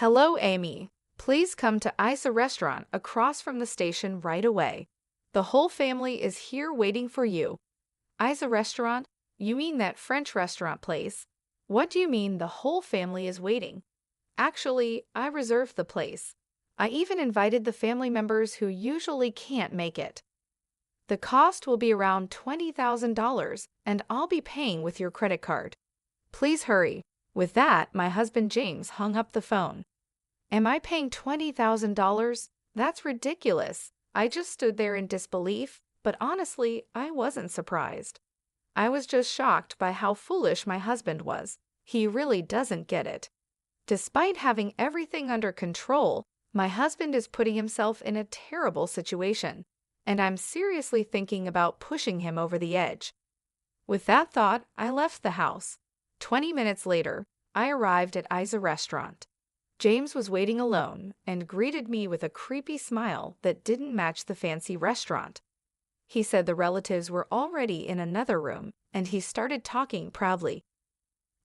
Hello, Amy. Please come to Isa Restaurant across from the station right away. The whole family is here waiting for you. Isa Restaurant? You mean that French restaurant place? What do you mean the whole family is waiting? Actually, I reserved the place. I even invited the family members who usually can't make it. The cost will be around $20,000, and I'll be paying with your credit card. Please hurry. With that, my husband James hung up the phone. Am I paying $20,000? That's ridiculous. I just stood there in disbelief, but honestly, I wasn't surprised. I was just shocked by how foolish my husband was. He really doesn't get it. Despite having everything under control, my husband is putting himself in a terrible situation, and I'm seriously thinking about pushing him over the edge. With that thought, I left the house. 20 minutes later, I arrived at Isa Restaurant. James was waiting alone and greeted me with a creepy smile that didn't match the fancy restaurant. He said the relatives were already in another room, and he started talking proudly.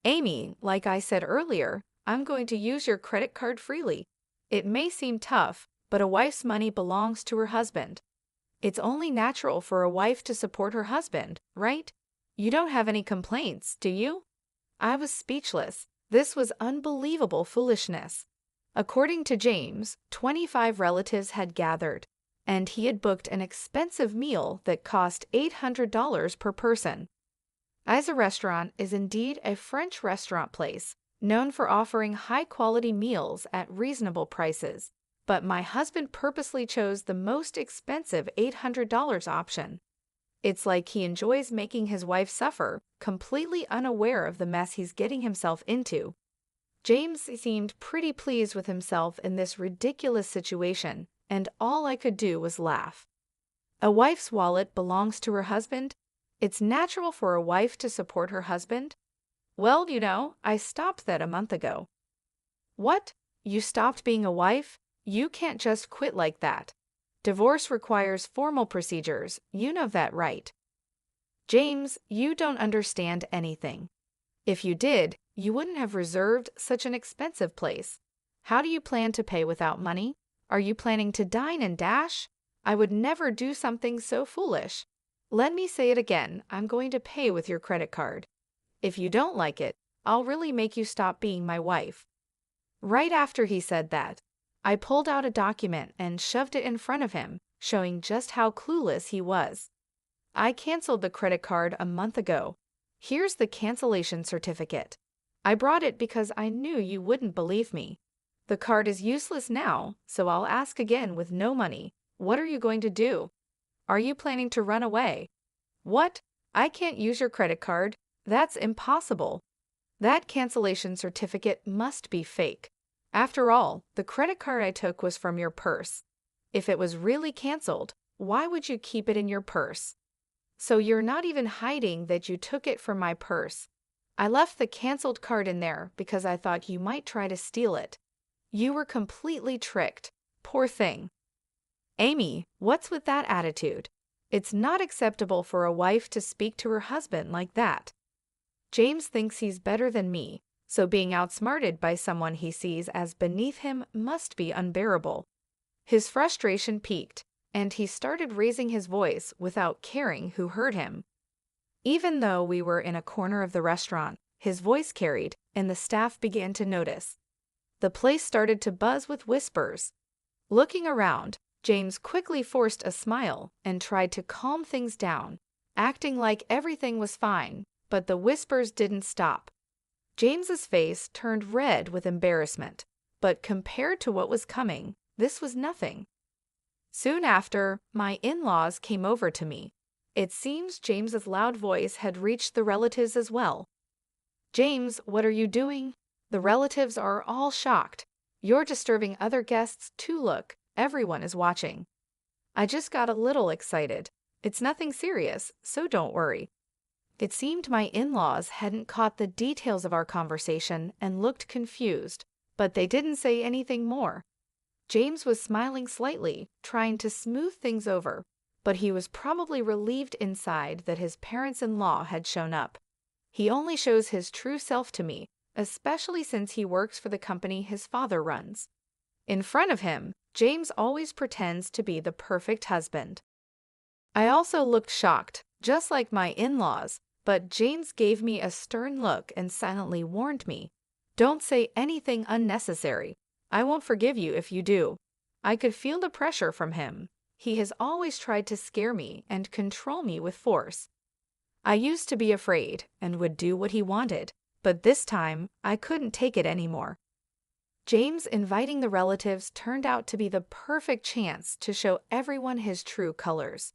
Amy, like I said earlier, I'm going to use your credit card freely. It may seem tough, but a wife's money belongs to her husband. It's only natural for a wife to support her husband, right? You don't have any complaints, do you? I was speechless. This was unbelievable foolishness. According to James, 25 relatives had gathered, and he had booked an expensive meal that cost $800 per person. Isa Restaurant is indeed a French restaurant place, known for offering high-quality meals at reasonable prices, but my husband purposely chose the most expensive $800 option. It's like he enjoys making his wife suffer, completely unaware of the mess he's getting himself into. James seemed pretty pleased with himself in this ridiculous situation, and all I could do was laugh. A wife's wallet belongs to her husband? It's natural for a wife to support her husband? Well, I stopped that a month ago. What? You stopped being a wife? You can't just quit like that. Divorce requires formal procedures, you know that, right? James, you don't understand anything. If you did, you wouldn't have reserved such an expensive place. How do you plan to pay without money? Are you planning to dine and dash? I would never do something so foolish. Let me say it again, I'm going to pay with your credit card. If you don't like it, I'll really make you stop being my wife. Right after he said that, I pulled out a document and shoved it in front of him, showing just how clueless he was. I canceled the credit card a month ago. Here's the cancellation certificate. I brought it because I knew you wouldn't believe me. The card is useless now, so I'll ask again with no money. What are you going to do? Are you planning to run away? What? I can't use your credit card? That's impossible. That cancellation certificate must be fake. After all, the credit card I took was from your purse. If it was really canceled, why would you keep it in your purse? So you're not even hiding that you took it from my purse. I left the canceled card in there because I thought you might try to steal it. You were completely tricked. Poor thing. Amy, what's with that attitude? It's not acceptable for a wife to speak to her husband like that. James thinks he's better than me, so being outsmarted by someone he sees as beneath him must be unbearable. His frustration peaked, and he started raising his voice without caring who heard him. Even though we were in a corner of the restaurant, his voice carried, and the staff began to notice. The place started to buzz with whispers. Looking around, James quickly forced a smile and tried to calm things down, acting like everything was fine, but the whispers didn't stop. James's face turned red with embarrassment, but compared to what was coming, this was nothing. Soon after, my in-laws came over to me. It seems James's loud voice had reached the relatives as well. James, what are you doing? The relatives are all shocked. You're disturbing other guests too. Look, everyone is watching. I just got a little excited. It's nothing serious, so don't worry. It seemed my in-laws hadn't caught the details of our conversation and looked confused, but they didn't say anything more. James was smiling slightly, trying to smooth things over, but he was probably relieved inside that his parents-in-law had shown up. He only shows his true self to me, especially since he works for the company his father runs. In front of him, James always pretends to be the perfect husband. I also looked shocked, just like my in-laws, but James gave me a stern look and silently warned me, "Don't say anything unnecessary. I won't forgive you if you do." I could feel the pressure from him. He has always tried to scare me and control me with force. I used to be afraid and would do what he wanted, but this time I couldn't take it anymore. James inviting the relatives turned out to be the perfect chance to show everyone his true colors.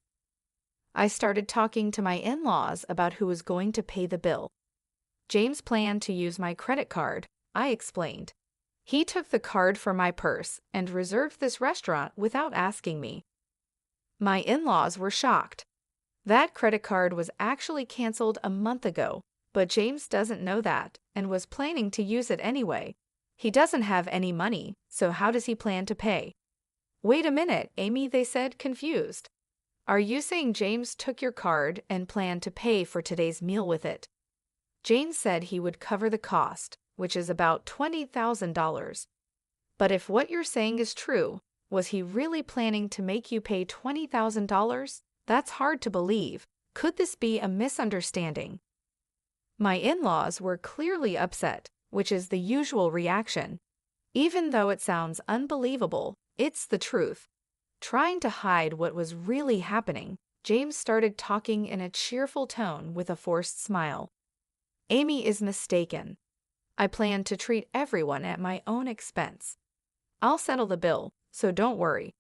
I started talking to my in-laws about who was going to pay the bill. James planned to use my credit card, I explained. He took the card from my purse and reserved this restaurant without asking me. My in-laws were shocked. That credit card was actually canceled a month ago, but James doesn't know that and was planning to use it anyway. He doesn't have any money, so how does he plan to pay? "Wait a minute, Amy," they said, confused. "Are you saying James took your card and planned to pay for today's meal with it?" James said he would cover the cost, which is about $20,000. But if what you're saying is true, was he really planning to make you pay $20,000? That's hard to believe. Could this be a misunderstanding? My in-laws were clearly upset, which is the usual reaction. Even though it sounds unbelievable, it's the truth. Trying to hide what was really happening, James started talking in a cheerful tone with a forced smile. "Amy is mistaken. I plan to treat everyone at my own expense. I'll settle the bill, so don't worry."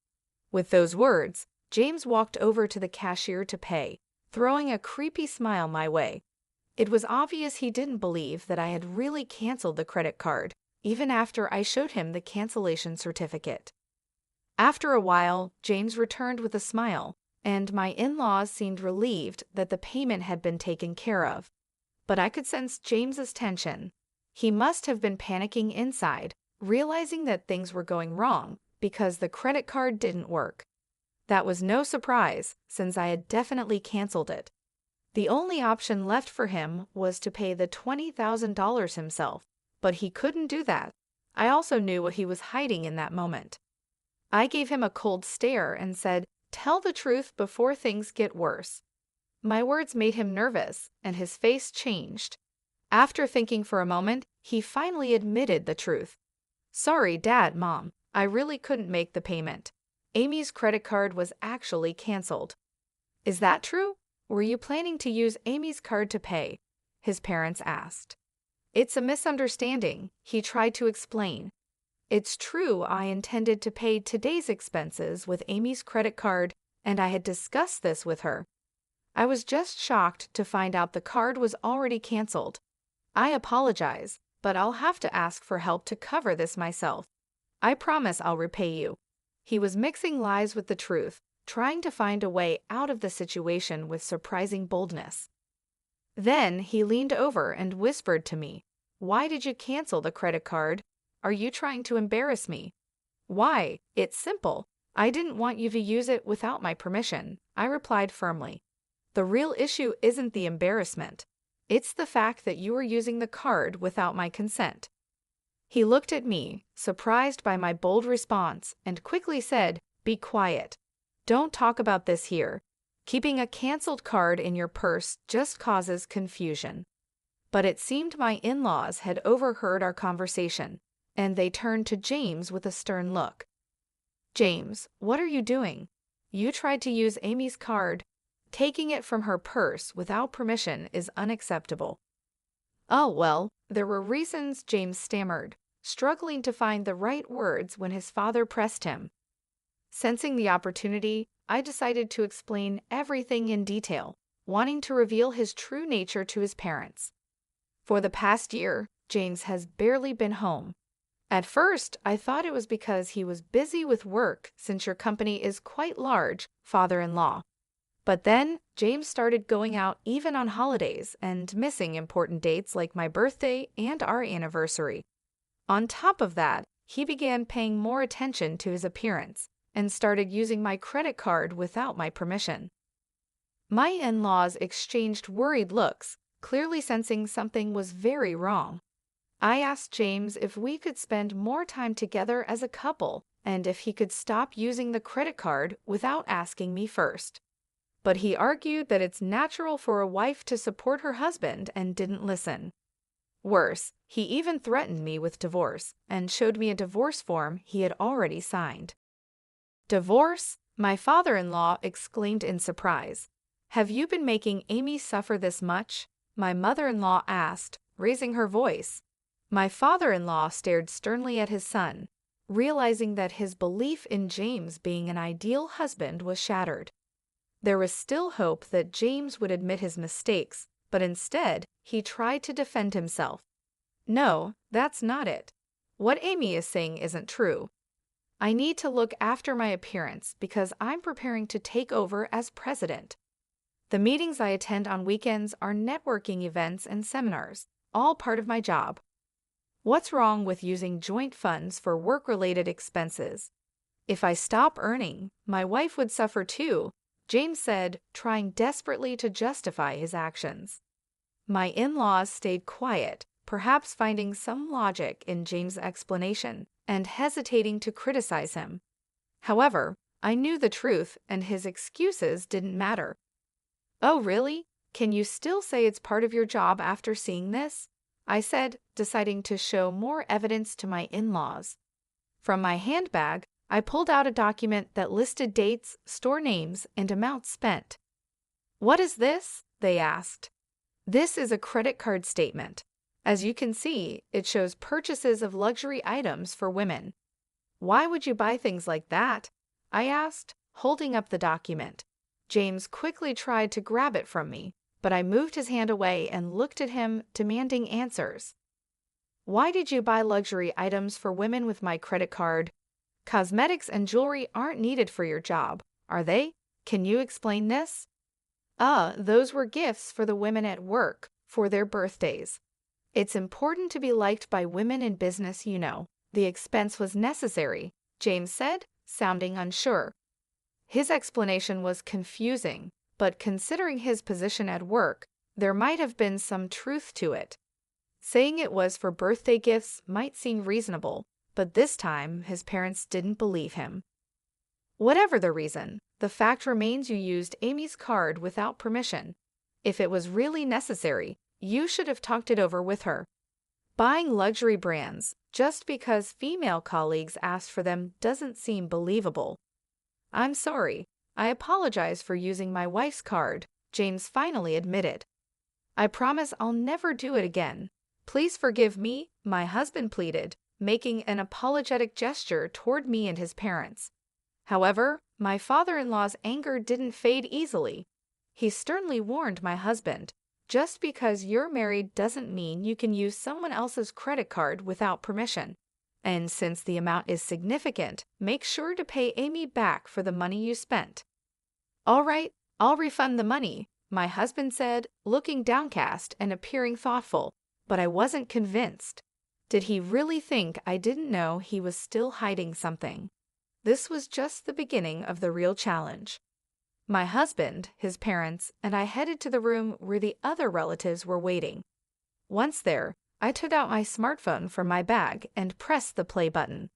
With those words, James walked over to the cashier to pay, throwing a creepy smile my way. It was obvious he didn't believe that I had really canceled the credit card, even after I showed him the cancellation certificate. After a while, James returned with a smile, and my in-laws seemed relieved that the payment had been taken care of. But I could sense James's tension. He must have been panicking inside, realizing that things were going wrong because the credit card didn't work. That was no surprise, since I had definitely canceled it. The only option left for him was to pay the $20,000 himself, but he couldn't do that. I also knew what he was hiding in that moment. I gave him a cold stare and said, "Tell the truth before things get worse." My words made him nervous, and his face changed. After thinking for a moment, he finally admitted the truth. "Sorry, Dad, Mom, I really couldn't make the payment. Amy's credit card was actually canceled." "Is that true? Were you planning to use Amy's card to pay?" his parents asked. "It's a misunderstanding," he tried to explain. "It's true I intended to pay today's expenses with Amy's credit card, and I had discussed this with her. I was just shocked to find out the card was already canceled. I apologize, but I'll have to ask for help to cover this myself. I promise I'll repay you." He was mixing lies with the truth, trying to find a way out of the situation with surprising boldness. Then he leaned over and whispered to me, "Why did you cancel the credit card? Are you trying to embarrass me?" "Why? It's simple. I didn't want you to use it without my permission," I replied firmly. "The real issue isn't the embarrassment. It's the fact that you were using the card without my consent." He looked at me, surprised by my bold response, and quickly said, "Be quiet. Don't talk about this here. Keeping a canceled card in your purse just causes confusion." But it seemed my in-laws had overheard our conversation, and they turned to James with a stern look. "James, what are you doing? You tried to use Amy's card. Taking it from her purse without permission is unacceptable." "Oh, well, there were reasons," James stammered, struggling to find the right words when his father pressed him. Sensing the opportunity, I decided to explain everything in detail, wanting to reveal his true nature to his parents. For the past year, James has barely been home. At first, I thought it was because he was busy with work since your company is quite large, father-in-law. But then, James started going out even on holidays and missing important dates like my birthday and our anniversary. On top of that, he began paying more attention to his appearance and started using my credit card without my permission. My in-laws exchanged worried looks, clearly sensing something was very wrong. I asked James if we could spend more time together as a couple and if he could stop using the credit card without asking me first. But he argued that it's natural for a wife to support her husband and didn't listen. Worse, he even threatened me with divorce and showed me a divorce form he had already signed. Divorce? My father-in-law exclaimed in surprise. Have you been making Amy suffer this much? My mother-in-law asked, raising her voice. My father-in-law stared sternly at his son, realizing that his belief in James being an ideal husband was shattered. There was still hope that James would admit his mistakes, but instead, he tried to defend himself. No, that's not it. What Amy is saying isn't true. I need to look after my appearance because I'm preparing to take over as president. The meetings I attend on weekends are networking events and seminars, all part of my job. What's wrong with using joint funds for work-related expenses? If I stop earning, my wife would suffer too, James said, trying desperately to justify his actions. My in-laws stayed quiet, perhaps finding some logic in James' explanation and hesitating to criticize him. However, I knew the truth and his excuses didn't matter. Oh, really? Can you still say it's part of your job after seeing this? I said, deciding to show more evidence to my in-laws. From my handbag, I pulled out a document that listed dates, store names, and amounts spent. What is this? They asked. This is a credit card statement. As you can see, it shows purchases of luxury items for women. Why would you buy things like that? I asked, holding up the document. James quickly tried to grab it from me, but I moved his hand away and looked at him, demanding answers. Why did you buy luxury items for women with my credit card? Cosmetics and jewelry aren't needed for your job, are they? Can you explain this? Those were gifts for the women at work for their birthdays. It's important to be liked by women in business, you know. The expense was necessary, James said, sounding unsure. His explanation was confusing, but considering his position at work, there might have been some truth to it. Saying it was for birthday gifts might seem reasonable, but this time his parents didn't believe him. Whatever the reason, the fact remains you used Amy's card without permission. If it was really necessary, you should have talked it over with her. Buying luxury brands just because female colleagues asked for them doesn't seem believable. I'm sorry. I apologize for using my wife's card, James finally admitted. I promise I'll never do it again. Please forgive me, my husband pleaded, making an apologetic gesture toward me and his parents. However, my father-in-law's anger didn't fade easily. He sternly warned my husband, just because you're married doesn't mean you can use someone else's credit card without permission. And since the amount is significant, make sure to pay Amy back for the money you spent. All right, I'll refund the money, my husband said, looking downcast and appearing thoughtful, but I wasn't convinced. Did he really think I didn't know he was still hiding something? This was just the beginning of the real challenge. My husband, his parents, and I headed to the room where the other relatives were waiting. Once there, I took out my smartphone from my bag and pressed the play button.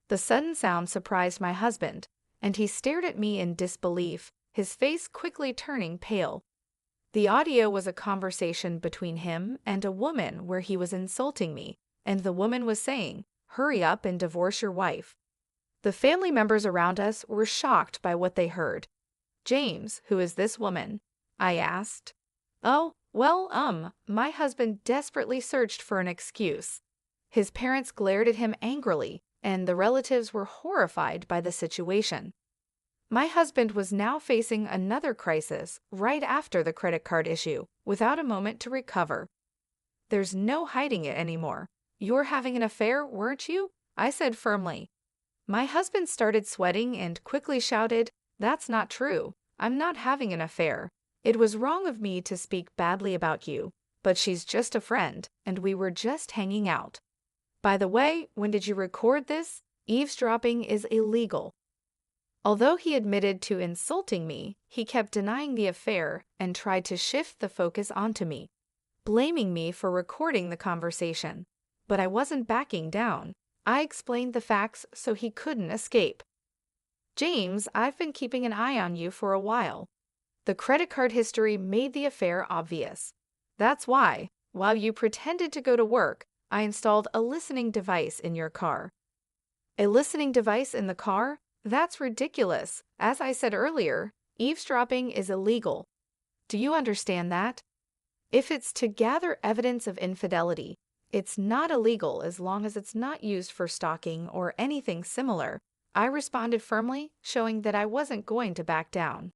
The sudden sound surprised my husband, and he stared at me in disbelief, his face quickly turning pale. The audio was a conversation between him and a woman where he was insulting me, and the woman was saying, "Hurry up and divorce your wife." The family members around us were shocked by what they heard. James, who is this woman? I asked. Oh, well, my husband desperately searched for an excuse. His parents glared at him angrily, and the relatives were horrified by the situation. My husband was now facing another crisis right after the credit card issue, without a moment to recover. There's no hiding it anymore. You're having an affair, weren't you? I said firmly. My husband started sweating and quickly shouted, "That's not true. I'm not having an affair. It was wrong of me to speak badly about you, but she's just a friend, and we were just hanging out. By the way, when did you record this? Eavesdropping is illegal." Although he admitted to insulting me, he kept denying the affair and tried to shift the focus onto me, blaming me for recording the conversation. but I wasn't backing down. I explained the facts so he couldn't escape. James, I've been keeping an eye on you for a while. The credit card history made the affair obvious. That's why, while you pretended to go to work, I installed a listening device in your car. A listening device in the car? That's ridiculous. As I said earlier, eavesdropping is illegal. Do you understand that? If it's to gather evidence of infidelity, it's not illegal as long as it's not used for stalking or anything similar. I responded firmly, showing that I wasn't going to back down.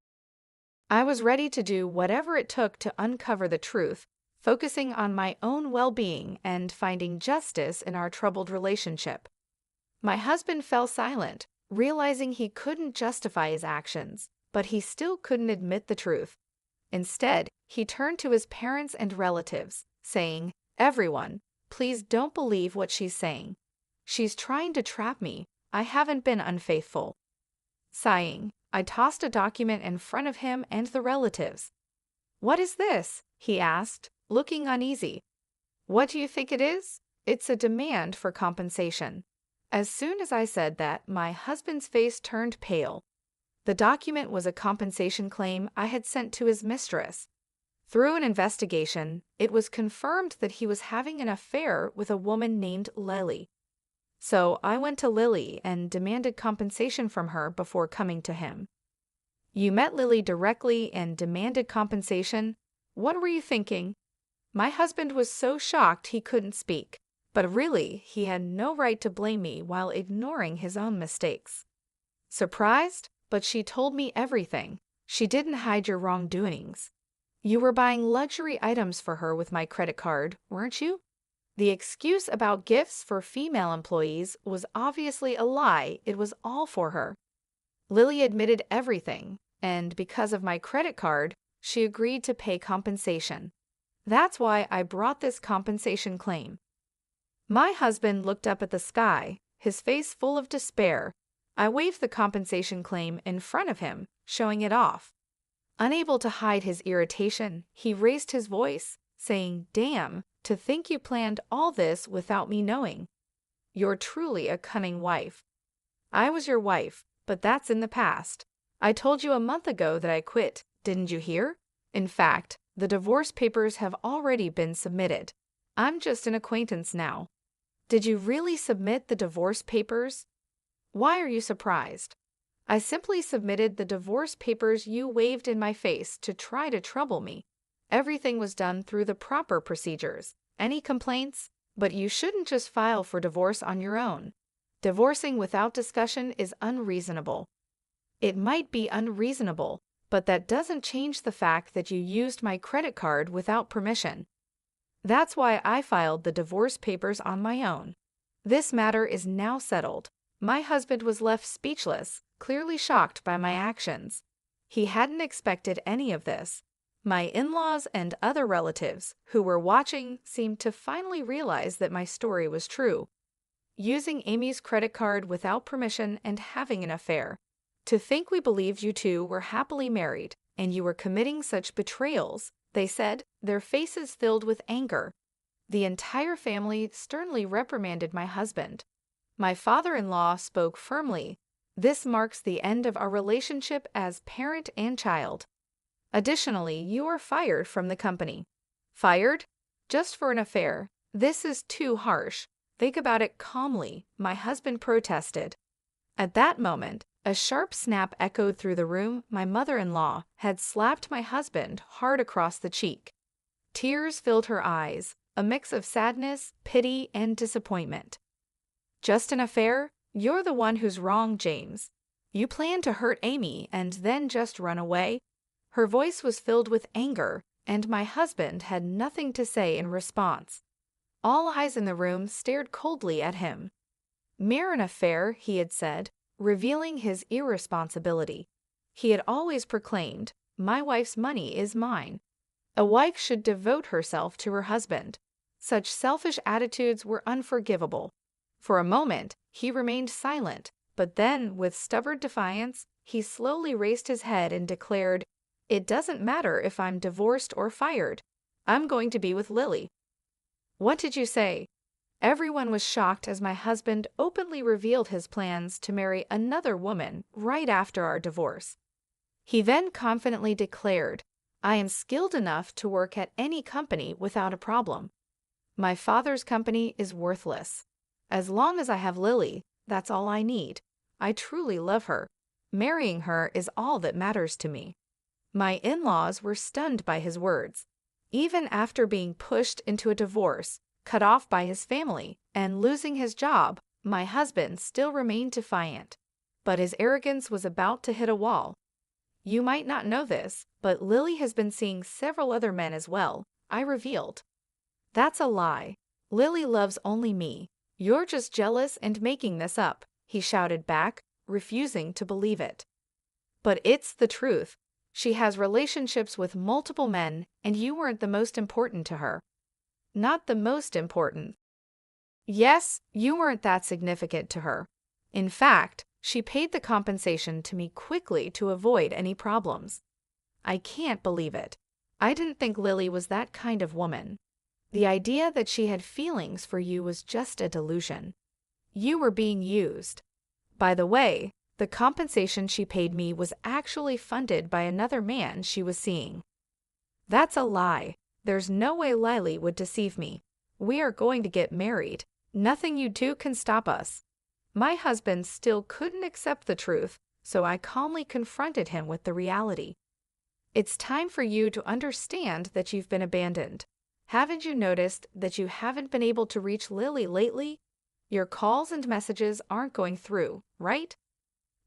I was ready to do whatever it took to uncover the truth, focusing on my own well-being and finding justice in our troubled relationship. My husband fell silent, realizing he couldn't justify his actions, but he still couldn't admit the truth. Instead, he turned to his parents and relatives, saying, "Everyone, please don't believe what she's saying. She's trying to trap me. I haven't been unfaithful." Sighing, I tossed a document in front of him and the relatives. "What is this?" he asked, looking uneasy. "What do you think it is? It's a demand for compensation." As soon as I said that, my husband's face turned pale. The document was a compensation claim I had sent to his mistress. Through an investigation, it was confirmed that he was having an affair with a woman named Lily. So I went to Lily and demanded compensation from her before coming to him. "You met Lily directly and demanded compensation? What were you thinking?" My husband was so shocked he couldn't speak, but really, he had no right to blame me while ignoring his own mistakes. "Surprised? But she told me everything. She didn't hide your wrongdoings. You were buying luxury items for her with my credit card, weren't you?" The excuse about gifts for female employees was obviously a lie. It was all for her. Lily admitted everything, and because of my credit card, she agreed to pay compensation. That's why I brought this compensation claim. My husband looked up at the sky, his face full of despair. I waved the compensation claim in front of him, showing it off. Unable to hide his irritation, he raised his voice, saying, "Damn, to think you planned all this without me knowing. You're truly a cunning wife." "I was your wife, but that's in the past. I told you a month ago that I quit, didn't you hear? In fact, the divorce papers have already been submitted. I'm just an acquaintance now." "Did you really submit the divorce papers?" "Why are you surprised?" "I simply submitted the divorce papers you waved in my face to try to trouble me. Everything was done through the proper procedures. Any complaints? But you shouldn't just file for divorce on your own. Divorcing without discussion is unreasonable." "It might be unreasonable, but that doesn't change the fact that you used my credit card without permission. That's why I filed the divorce papers on my own. This matter is now settled." My husband was left speechless, clearly shocked by my actions. He hadn't expected any of this. My in-laws and other relatives who were watching seemed to finally realize that my story was true. Using Amy's credit card without permission and having an affair. To think we believed you two were happily married and you were committing such betrayals, they said, their faces filled with anger. The entire family sternly reprimanded my husband. My father-in-law spoke firmly. "This marks the end of our relationship as parent and child. Additionally, you are fired from the company." "Fired? Just for an affair? This is too harsh. Think about it calmly," my husband protested. At that moment, a sharp snap echoed through the room. My mother-in-law had slapped my husband hard across the cheek. Tears filled her eyes, a mix of sadness, pity, and disappointment. "Just an affair? You're the one who's wrong, James. You planned to hurt Amy and then just run away." Her voice was filled with anger, and my husband had nothing to say in response. All eyes in the room stared coldly at him. "Mere an affair," he had said, revealing his irresponsibility. He had always proclaimed, "My wife's money is mine." A wife should devote herself to her husband. Such selfish attitudes were unforgivable. For a moment, he remained silent, but then, with stubborn defiance, he slowly raised his head and declared, "It doesn't matter if I'm divorced or fired. I'm going to be with Lily." "What did you say?" Everyone was shocked as my husband openly revealed his plans to marry another woman right after our divorce. He then confidently declared, "I am skilled enough to work at any company without a problem. My father's company is worthless. As long as I have Lily, that's all I need. I truly love her. Marrying her is all that matters to me." My in-laws were stunned by his words. Even after being pushed into a divorce, cut off by his family, and losing his job, my husband still remained defiant. But his arrogance was about to hit a wall. "You might not know this, but Lily has been seeing several other men as well," I revealed. "That's a lie. Lily loves only me. You're just jealous and making this up," he shouted back, refusing to believe it. "But it's the truth. She has relationships with multiple men, and you weren't the most important to her." "Not the most important." "Yes, you weren't that significant to her. In fact, she paid the compensation to me quickly to avoid any problems." "I can't believe it. I didn't think Lily was that kind of woman. The idea that she had feelings for you was just a delusion. You were being used. By the way, the compensation she paid me was actually funded by another man she was seeing." "That's a lie. There's no way Lily would deceive me. We are going to get married. Nothing you do can stop us." My husband still couldn't accept the truth, so I calmly confronted him with the reality. "It's time for you to understand that you've been abandoned. Haven't you noticed that you haven't been able to reach Lily lately? Your calls and messages aren't going through, right?"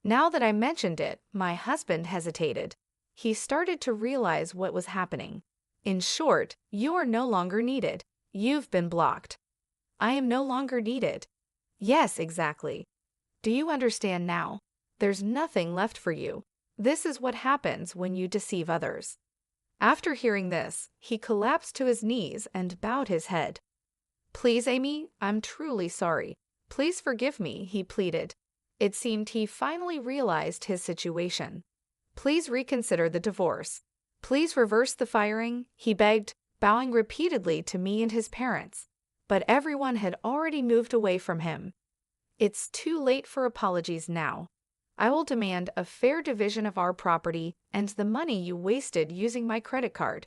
Now that I mentioned it, my husband hesitated. He started to realize what was happening. "In short, you are no longer needed. You've been blocked." "I am no longer needed." "Yes, exactly. Do you understand now? There's nothing left for you. This is what happens when you deceive others." After hearing this, he collapsed to his knees and bowed his head. "Please, Amy, I'm truly sorry. Please forgive me," he pleaded. It seemed he finally realized his situation. "Please reconsider the divorce. Please reverse the firing," he begged, bowing repeatedly to me and his parents. But everyone had already moved away from him. "It's too late for apologies now. I will demand a fair division of our property and the money you wasted using my credit card.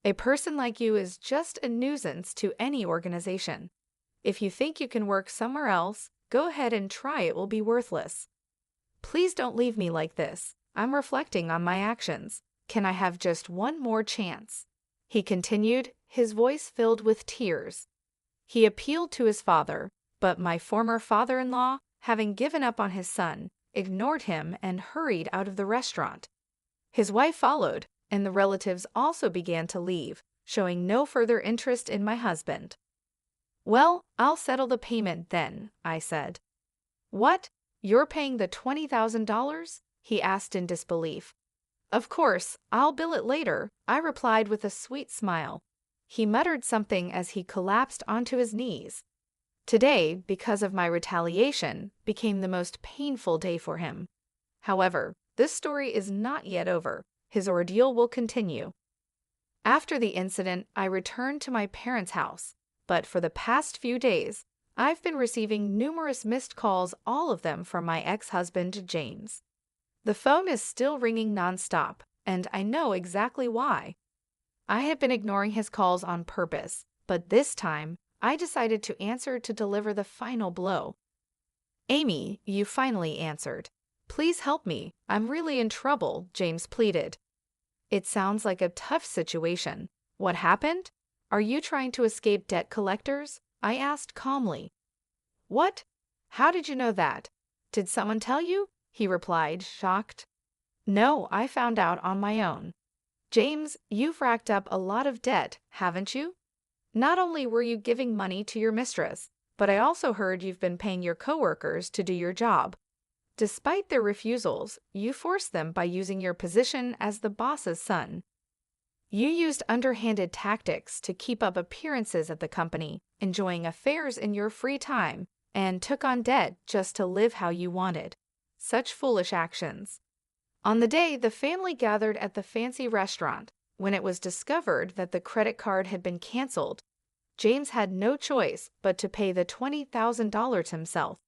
A person like you is just a nuisance to any organization. If you think you can work somewhere else, go ahead and try. It will be worthless. Please don't leave me like this. I'm reflecting on my actions. Can I have just one more chance?" he continued, his voice filled with tears. He appealed to his father, but my former father-in-law, having given up on his son, ignored him and hurried out of the restaurant. His wife followed, and the relatives also began to leave, showing no further interest in my husband. "Well, I'll settle the payment then," I said. "What? You're paying the $20,000? he asked in disbelief. "Of course, I'll bill it later," I replied with a sweet smile. He muttered something as he collapsed onto his knees. Today, because of my retaliation, became the most painful day for him. However, this story is not yet over. His ordeal will continue. After the incident, I returned to my parents' house, but for the past few days, I've been receiving numerous missed calls, all of them from my ex-husband, James. The phone is still ringing nonstop, and I know exactly why. I had been ignoring his calls on purpose, but this time, I decided to answer to deliver the final blow. "Amy, you finally answered. Please help me. I'm really in trouble," James pleaded. "It sounds like a tough situation. What happened? Are you trying to escape debt collectors?" I asked calmly. "What? How did you know that? Did someone tell you?" he replied, shocked. "No, I found out on my own." "James, you've racked up a lot of debt, haven't you? Not only were you giving money to your mistress, but I also heard you've been paying your coworkers to do your job. Despite their refusals, you forced them by using your position as the boss's son. You used underhanded tactics to keep up appearances at the company, enjoying affairs in your free time, and took on debt just to live how you wanted. Such foolish actions." On the day the family gathered at the fancy restaurant, when it was discovered that the credit card had been canceled, James had no choice but to pay the $20,000 himself.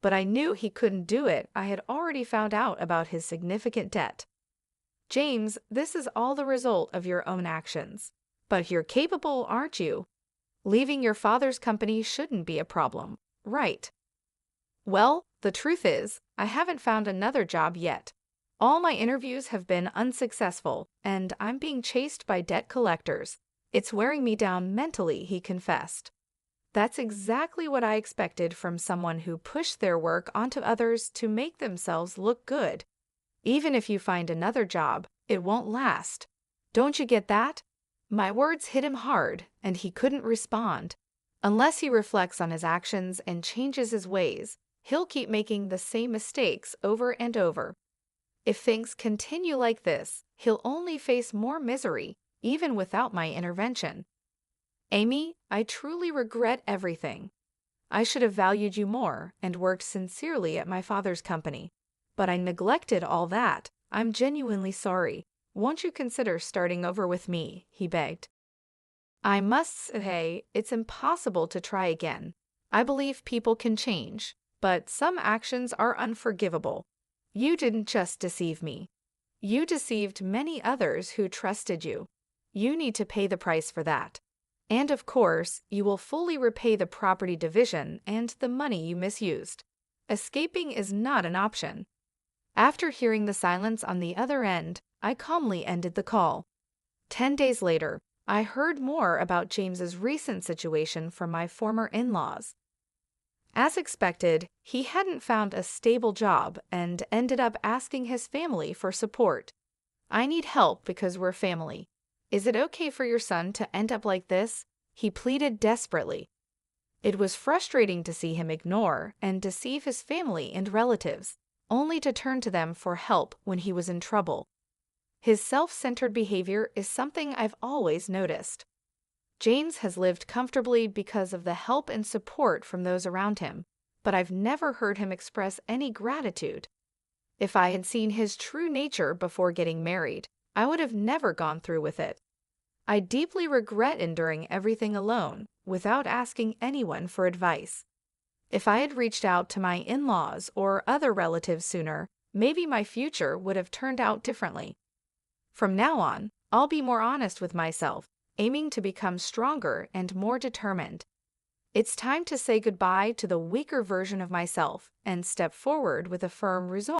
But I knew he couldn't do it. I had already found out about his significant debt. James, this is all the result of your own actions. But you're capable, aren't you? Leaving your father's company shouldn't be a problem, right? Well, the truth is, I haven't found another job yet. All my interviews have been unsuccessful, and I'm being chased by debt collectors. It's wearing me down mentally, he confessed. That's exactly what I expected from someone who pushed their work onto others to make themselves look good. Even if you find another job, it won't last. Don't you get that? My words hit him hard, and he couldn't respond. Unless he reflects on his actions and changes his ways, he'll keep making the same mistakes over and over. If things continue like this, he'll only face more misery, even without my intervention. Amy, I truly regret everything. I should have valued you more and worked sincerely at my father's company. But I neglected all that. I'm genuinely sorry. Won't you consider starting over with me? He begged. I must say, it's impossible to try again. I believe people can change, but some actions are unforgivable. You didn't just deceive me. You deceived many others who trusted you. You need to pay the price for that. And of course, you will fully repay the property division and the money you misused. Escaping is not an option. After hearing the silence on the other end, I calmly ended the call. 10 days later, I heard more about James's recent situation from my former in-laws. As expected, he hadn't found a stable job and ended up asking his family for support. I need help because we're family. Is it okay for your son to end up like this? He pleaded desperately. It was frustrating to see him ignore and deceive his family and relatives, only to turn to them for help when he was in trouble. His self-centered behavior is something I've always noticed. James has lived comfortably because of the help and support from those around him, but I've never heard him express any gratitude. If I had seen his true nature before getting married, I would have never gone through with it. I deeply regret enduring everything alone, without asking anyone for advice. If I had reached out to my in-laws or other relatives sooner, maybe my future would have turned out differently. From now on, I'll be more honest with myself, aiming to become stronger and more determined. It's time to say goodbye to the weaker version of myself and step forward with a firm resolve.